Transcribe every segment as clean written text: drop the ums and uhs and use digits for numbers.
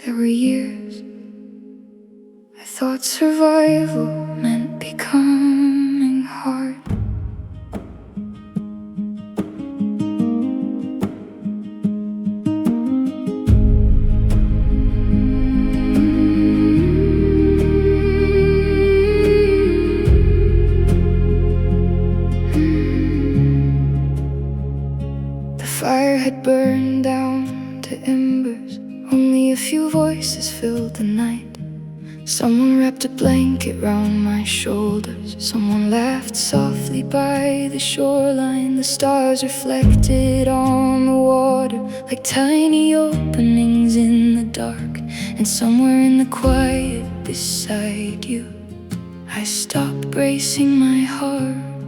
There were years I thought survival meant becoming hard. The fire had burned down to embers. Only a few voices filled the night. Someone wrapped a blanket round my shoulders. Someone laughed softly by the shoreline. The stars reflected on the water like tiny openings in the dark. And somewhere in the quiet beside you, I stopped bracing my heart.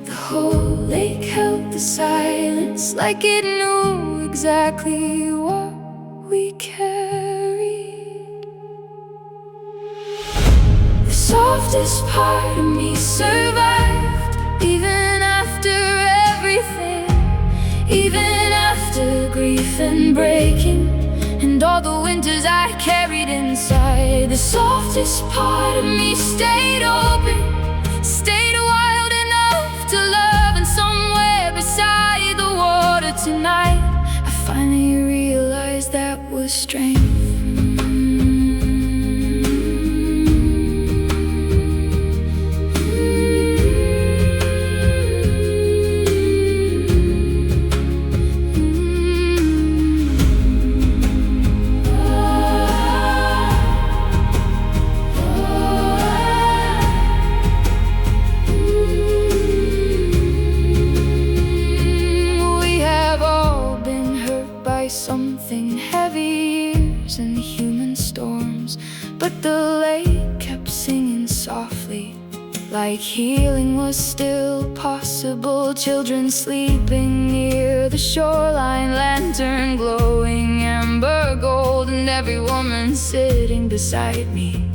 The whole lake held the silence, like it knew exactly what we carried. The softest part of me survived, even after everything, even after grief and breaking, and all the winters I carried inside. The softest part of me stayed open, stayed wild enough to love, and somewhere beside the water tonight I finally realized that was strength. Something heavy, years and human storms, but the lake kept singing softly, like healing was still possible. Children sleeping near the shoreline, lantern glowing amber gold, and every woman sitting beside me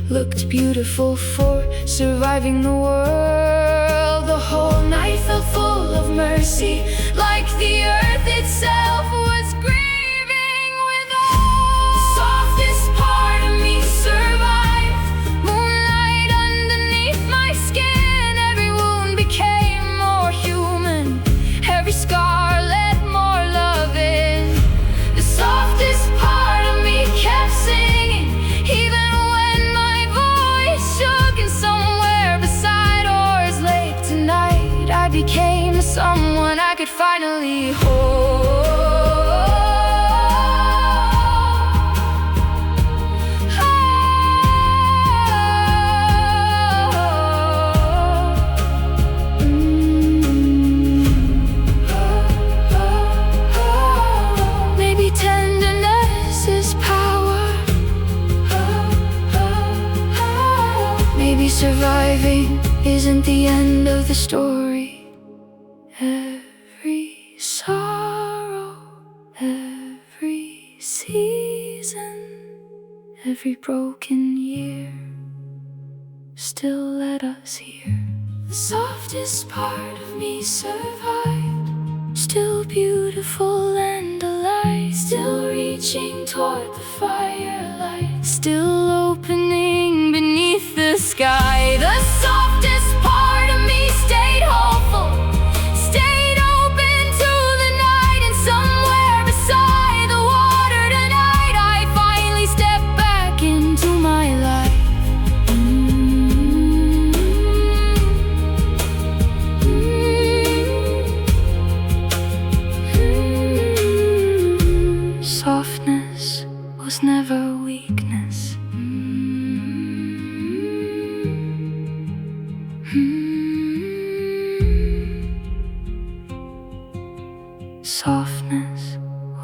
looked beautiful for surviving the world. The whole night felt full of mercy, like the earth itself was grieving with all. The softest part of me survived, moonlight underneath my skin. Every wound became more human, every scar let more love in. The softest part of me kept singing, even when my voice shook. And somewhere beside Orr's Lake tonight I became someone I could finally hold. Maybe tenderness is power. Maybe surviving isn't the end of the story. Every sorrow, every season, every broken year still led us here. The softest part of me survived, still beautiful and alive, still reaching toward the firelight, still opening beneath the sky. The softest part of me stayed hopeful, stayed open to the night, and somewhere beside the water tonight I finally stepped back into my life. Softness was never weakness. Softness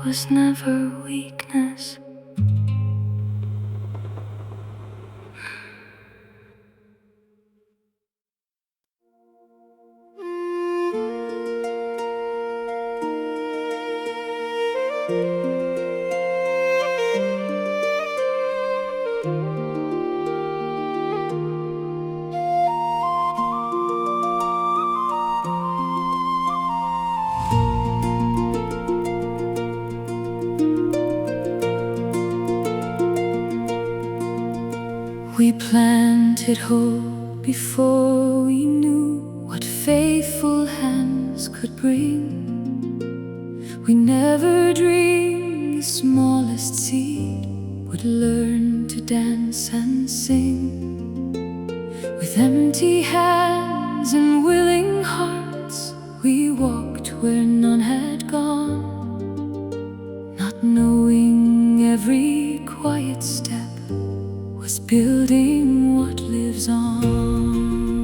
was never weakness. planted hope before we knew what faithful hands could bring. We never dreamed the smallest seed would learn to dance and sing. With empty hands and willing hearts, we walked where none had gone, not knowing every quiet step was building what lives on.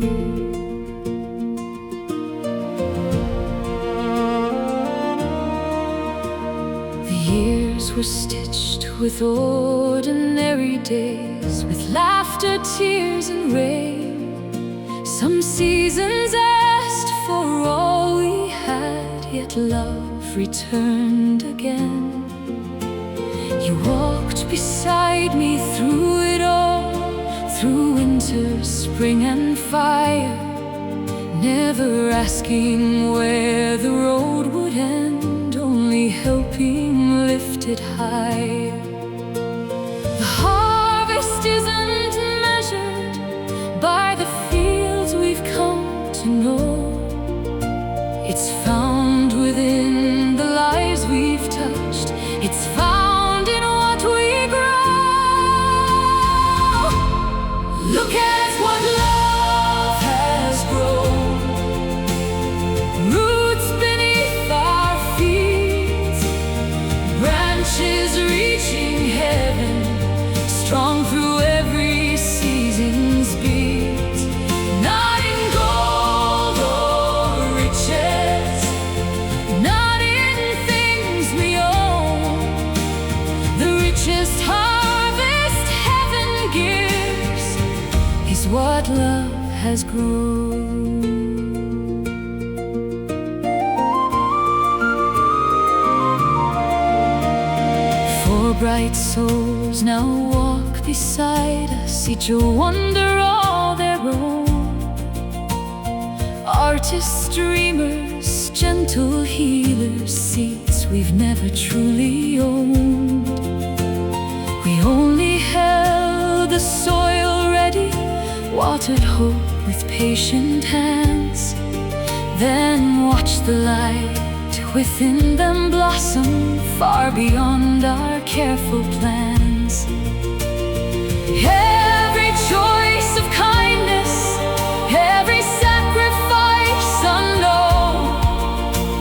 The years were stitched with ordinary days, with laughter, tears, and rain. Some seasons asked for all we had, yet love returned again. You walked beside me through it all, through winter, spring, and fire, never asking where the road would end, only helping lift it higher. The harvest isn't measured by the fields we've come to know. It's found within the lives we've touched. It's found in what we grow. Look at what love has grown. Roots beneath our feet, branches reaching heaven, strong through every season's beat. Not in gold or riches, not in things we own. The richest harvest heaven gives is what love has grown. Four bright souls now walk beside us, each a wonder all their own. Artists, dreamers, gentle healers, seeds we've never truly owned. We only held the soil ready, watered hope with patient hands, then watched the light within them blossom far beyond our careful plans. Every choice of kindness, every sacrifice unknown,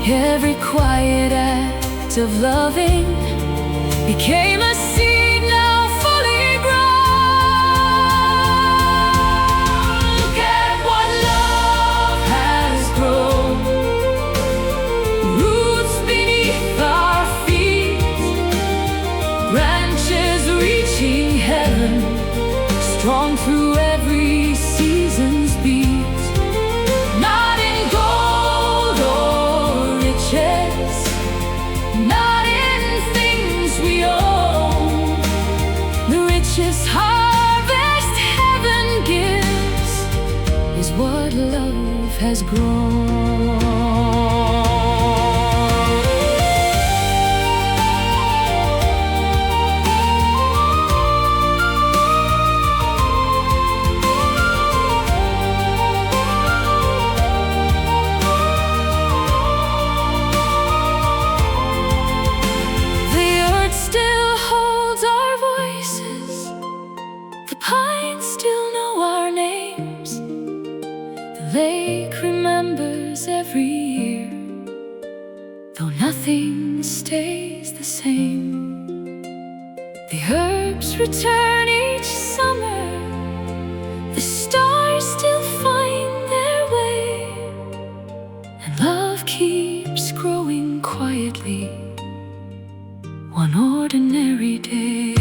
every quiet act of loving became a seed now fully grown. Look at what love has grown. Roots beneath our feet, branches reaching heaven, strong through every season's beat. Not in gold or riches, not in things we own. The richest harvest heaven gives is what love has grown. The lake remembers every year, though nothing stays the same. The herbs return each summer, the stars still find their way, and love keeps growing quietly, one ordinary day.